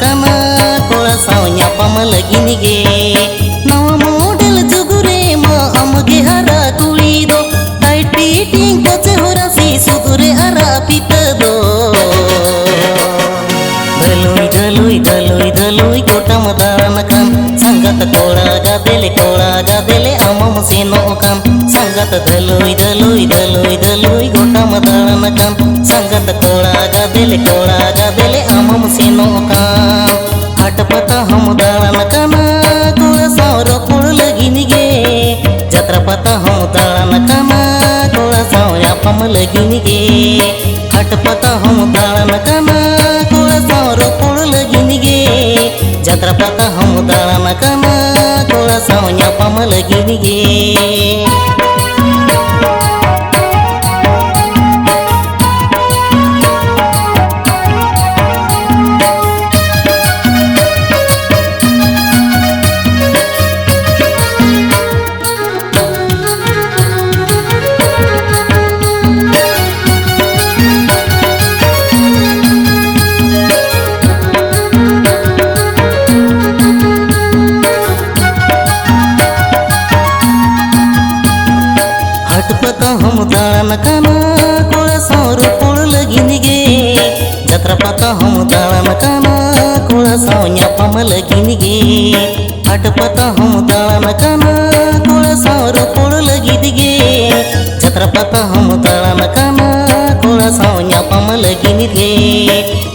kana kola saunya pamaлагಿನಿಗೆ ನವ model ಜುಗುರೆ ಮಾ ಅಮಗೆ ಹರ ಕುಳಿದೋ tight fitting ಕೊಚೆ ಹೊರಸಿ ಸುಗುರೆ ಅರ ಪಿತದೋ ದಲುಯ್ ದಲುಯ್ ದಲುಯ್ ಕೋಟ ಮದಾನ ಕಂ ಸಂಗತ ಕೋಳಾಗದೆಲೆ ಅಮಮ ಸೇನೋ ಕಂ ಸಂಗತ ದಲುಯ್ ದಲುಯ್ ದಲುಯ್ ದಲುಯ್ ಕೋಟ ಮದಾನ ಕಂ ಸಂಗತ ಕೋಳಾಗದೆಲೆ ಅಮಮ ಸೇನೋ ಕಂ ಹಟಪತ ಹಮದಾನ ಕನ ಕುಳ ಸಾವಿರ ಕುಳಲಗಿನಿಗೆ ಜತ್ರಪತ ಹಮದಾನ ಕನ ಕುಳ ಸಾವಿರ ಪಮಲಗಿನಿಗೆ ಹಟಪತ ಹಮದಾನ ಕನ ಕುಳ ಸಾವಿರ ಕುಳಲಗಿನಿಗೆ ಜತ್ರಪತ ಹಮದಾನ ಕನ ಕುಳ ಸಾವಿರ ಪಮಲಗಿನಿಗೆ ಹಟಪತ ಹಮದಾನ ಕನ ಕುಳ ಸಾವಿರ ಕುಳಲಗಿನಿಗೆ ಜತ್ರಪತ ಹಮದಾನ ಕನ ಕುಳ ಸಾವಿರ ಪಮಲಗಿನಿಗೆ ಹಟಪತ ಹಮದಾನ ಕನ ಕುಳ ಸಾವಿರ ಕುಳಲಗಿನಿಗೆ ಜತ್ರಪತ ಹಮದಾನ ಕನ ಕುಳ ಸಾವಿರ ಪಮಲಗಿನಿಗೆ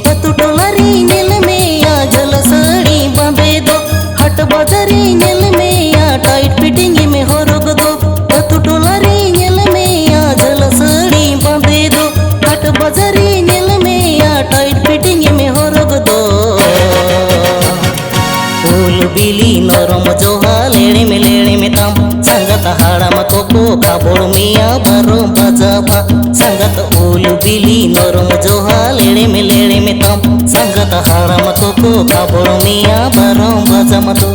ಪತ್ತು ಟೊಲರಿ ನೆಲಮೆಯ ಜಲಸಡಿ ಬಂಬೇದೋ ಹಟ ಬದರಿ ನೆಲಮೆಯ ಟೈಟ್ ಫಿಟ್ಟಿಂಗ್ ಮೇ ಹೊರಗದೋ ಪತ್ತು ಟೊಲರಿ ನೆಲಮೆಯ ಜಲಸಡಿ ಬಂಬೇದೋ ಹಟ ಬಜರಿ ನೆಲಮೆಯ ಟೈಟ್ ಫಿಟ್ಟಿಂಗ್ ಮೇ ಹೊರಗದೋ फूल बिली नरम जोहा लेड़े में तम संगत हाड़म कोको काबोड़ मिया बरो बजाबा संगत ऊल बिली नरम जोहा लेड़े में तम संगत हाड़म कोको काबोड़ मिया बरो बजामतो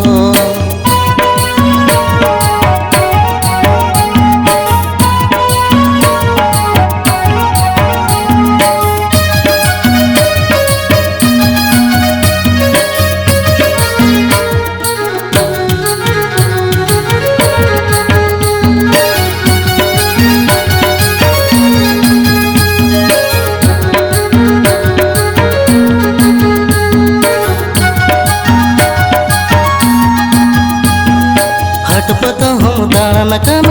ಹಟಪತ ಹಮದಾನ ಕನ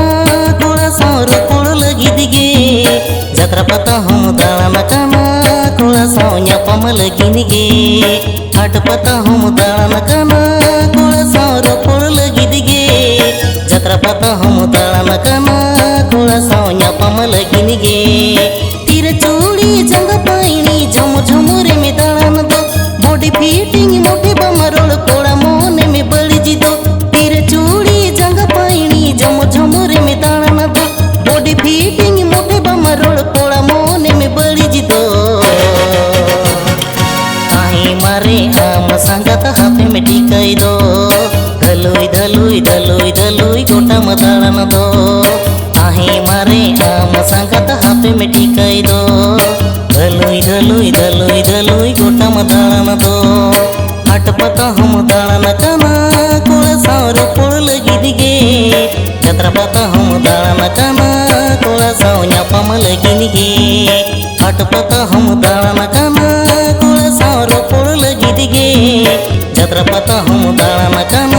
ಕುಳ ಸಾವಿರ ಕುಳಲಗಿದಿಗೆ ಜತ್ರಪತ ಹಮದಾನ ಕನ ಕುಳ ಸಾವಿರ ಪಮಲಗಿನಿಗೆ ಹಟಪತ ಹಮದಾನ ಕನ ಕುಳ ಸಾವಿರ ಕುಳಲಗಿದಿಗೆ ಜತ್ರಪತ ಹಮದಾನ ಕನ ಕುಳ ಸಾವಿರ ಪಮಲಗಿನಿಗೆ ತಿರಚೂಡಿ ಜಂಗಪಾಯಿನಿ ಝಮು ಝಮುರೆ ಮೆ ದಳನದೋ ಬಾಡಿ ಫಿಟ್ಟಿಂಗ್ मोटे बमरोल कोड़ा मोने में बलिजिदो तिरचूड़ी जंगपाइनी झमु झमुरे में दाणनदो बॉडी फिटिंग मोटे बमरोल कोड़ा मोने में बलिजिदो ताही मारे आम संगत हाथे में टिकाइदो दलुई दलुई दलुई दलुई गोटा मदाणनदो ताही मारे आम संगत हाथे में टिकाइदो दलुई दलुई दलुई दलुई गोटा मदाणनदो ಹಟಪತ ಹಮದಾನ ಕನ ಕುಳ ಸಾವಿರ ಕುಳಲಗಿನಿಗೆ ಛತ್ರಪತ ಹಮದಾನ ಕನ ಕುಳ ಸಾವಿರ ಪಮಲಗಿನಿಗೆ ಹಟಪತ ಹಮದಾನ ಕನ ಕುಳ ಸಾವಿರ ಕುಳಲಗಿನಿಗೆ ಛತ್ರಪತ ಹಮದಾನ ಕನ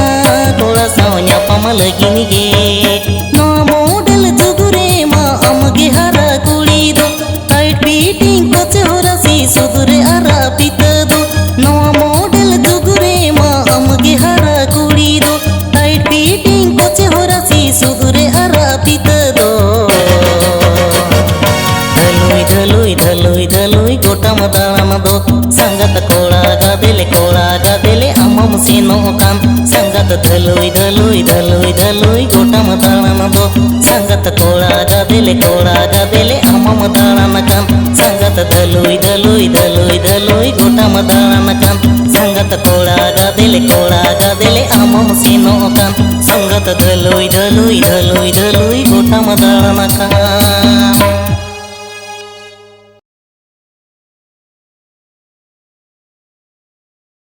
ಕುಳ ಸಾವಿರ ಪಮಲಗಿನಿಗೆ ನವ ಮಾಡೆಲ್ ಜುಗುರೆ ಮಾ ಅಮಗೆ ಹರ ಕುಳಿದೋ ಟೈಟ್ ಫಿಟ್ಟಿಂಗ್ ಕೊಚೆ ಹೊರಸಿ ಸುದುರೆ ಅರ ಪಿತದೋ ನವ ಮಾಡೆಲ್ ಜುಗುರೆ ಮಾ ಅಮಗೆ ಹರ ಕುಳಿದೋ ಟೈಟ್ ಫಿಟ್ಟಿಂಗ್ ಕೊಚೆ ಹೊರಸಿ ಸುದುರೆ ಅರ ಪಿತದೋ ದಲುಯ್ ದಲುಯ್ ದಲುಯ್ ದಲುಯ್ ಕೋಟ ಮದಾನದೋ ಸಂಗತ ಕೋಳಾಗದೆಲೆ ಅಮಮ ಸೇನೋ ಕಂ ಸಂಗತ ದಲುಯ್ ದಲುಯ್ ದಲುಯ್ ದಲುಯ್ ಕೋಟ ಮದಾನದೋ ಸಂಗತ ಕೋಳಾಗದೆಲೆ ಅಮಮ ದಾನನ ಕಂ ಸಂಗತ ದಲುಯ್ ದಲುಯ್ ದಲುಯ್ ದಲುಯ್ ಕೋಟ ಮದಾನನ ಕಂ ಸಂಗತ ಕೋಳಾಗದೆಲೆ ಅಮಮ ಸೇನೋ ಕಂ ಸಂಗತ ದಲುಯ್ ದಲುಯ್ ದಲುಯ್ ದಲುಯ್ ಕೋಟ ಮದಾನನ ಕಂ